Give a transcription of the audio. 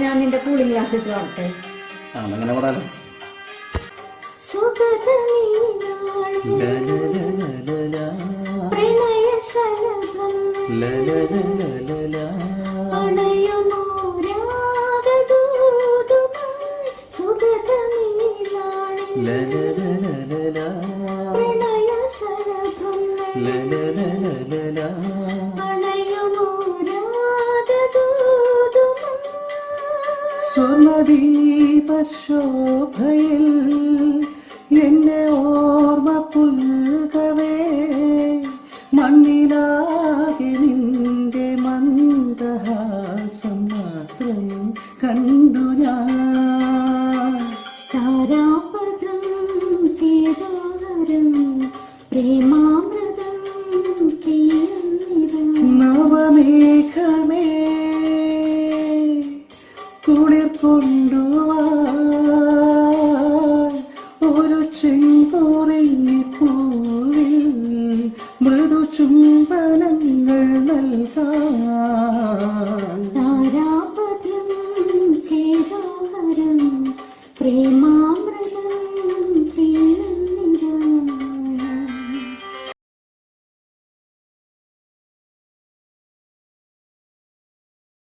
ഞാൻ നിന്റെ cooling glass വെച്ച് വളർത്തെ. അങ്ങനെ പാടാലോ. സ്വർണദീപശോഭയിൽ എന്നെ ഓർമ്മ പുൽകവേ മണ്ണിലാകെ നിന്റെ മന്ദഹാസം മാത്രം കണ്ടു ഞാൻ. താരാപദം ചേതാരം പ്രേമാമൃതം നവമേഘമേ കുളിർ കൊണ്ടുവാ